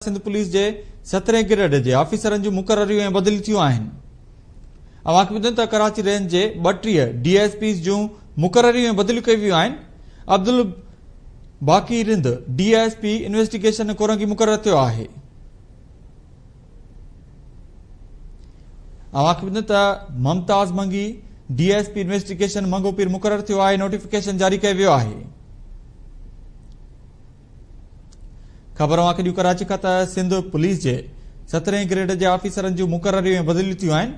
Sindh police जे 17 grade जे ऑफिसरनि जूं मुक़ररियूं ऐं बदिली थियूं आहिनि। अवांखे ॿुधनि त कराची रेंज जे 32 DSPs जूं मुक़ररियूं ऐं बदिलियूं कयूं वियूं आहिनि। अब्दुल बाकी रिंद DSP इन्वेस्टिगेशन कोरंगी मुक़रर थियो आहे। अवांखे ॿुधनि त मुमताज़ मंगी DSP इन्वेस्टिगेशन मंगोपीर मुक़रर थियो आहे। नोटिफिकेशन जारी कयो वियो आहे। खबर अवांखे ॾियूं कराची खां त सिंध पुलिस जे 17 ग्रेड जे ऑफिसरनि जूं मुक़ररियूं ऐं बदिलियूं थियूं आहिनि।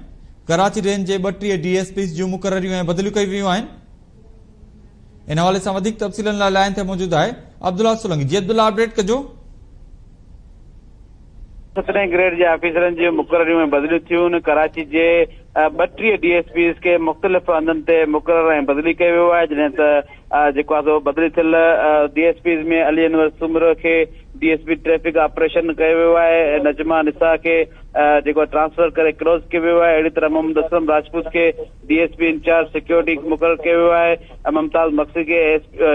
कराची रेंज जे 32 DSPs जूं मुक़ररियूं ऐं बदिलियूं कयूं वियूं आहिनि। इन हवाले सां वधीक तफ़सीलनि लाइ लाइन ते मौजूद आहे अब्दुल्ला सोलंकी। जी अब्दुल्ला, अपडेट कजो। 17 ग्रेड जे ऑफिसरनि जी मुक़ररियूं ऐं बदिलियूं थियूं। कराची जे 32 DSPs खे मुख़्तलिफ़ हंधनि ते मुक़रर ऐं बदिली कयो वियो आहे। जॾहिं त जेको आहे बदिली थियल DSPs में अली अनवर सुमर खे DSP ट्रैफिक ऑपरेशन कयो वियो आहे। नजमा निसा खे जेको ट्रांसफर करे क्लोज कयो वियो आहे। अहिड़ी तरह मोहम्मद असलम राजपूत खे DSP इंचार्ज सिक्योरिटी मुक़रर कयो वियो आहे। मुमताज़ मक्सी खे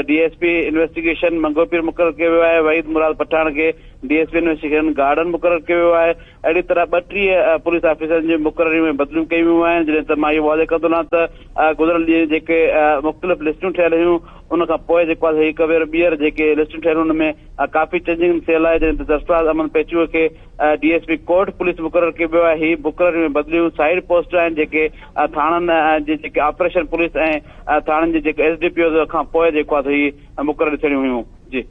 DSP इन्वेस्टिगेशन मंगोपीर मुक़रर कयो वियो आहे। वहीद मुराद पठान खे DSP इन्वेस्टिगेशन गार्डन मुक़रर कयो वियो आहे। अहिड़ी तरह 32 पुलिस ऑफिसरनि जी मुक़ररियूं ऐं बदिलियूं कयूं वियूं आहिनि। जॾहिं त मां इहो वाज़े कंदो न त गुज़िरियल ॾींहं जेके मुख़्तलिफ़ लिस्टूं ठहियल हुयूं उन खां पोइ जेको आहे हिकु भेरो ॿीहर जेके लिस्टूं ठहियल हुन में काफ़ी चेंजिंग थियल आहे। जॾहिं त सरफराज़ अमन पेचूअ खे DSP कोर्ट पुलिस मुक़रर कयो वियो आहे। ही मुक़ररियूं ऐं बदिलियूं साइड पोस्ट आहिनि जेके थाणनि जे जेके ऑपरेशन पुलिस ऐं थाणनि जे जेके SDPO खां पोइ जेको आहे ही मुक़रर थियूं हुयूं। जी,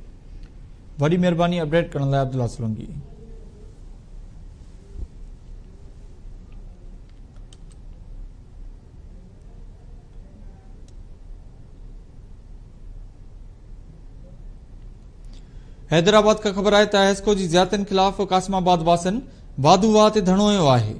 वॾी महिरबानी अपडेट करण लाइ अब्दुल्ला सोलंकी। हैदराबाद का खबर आहे त हेस्को जी ज़ियादतियुनि ख़िलाफ़ कासिमाबाद वासन वाधू वाह ते धरणो हयो आहे।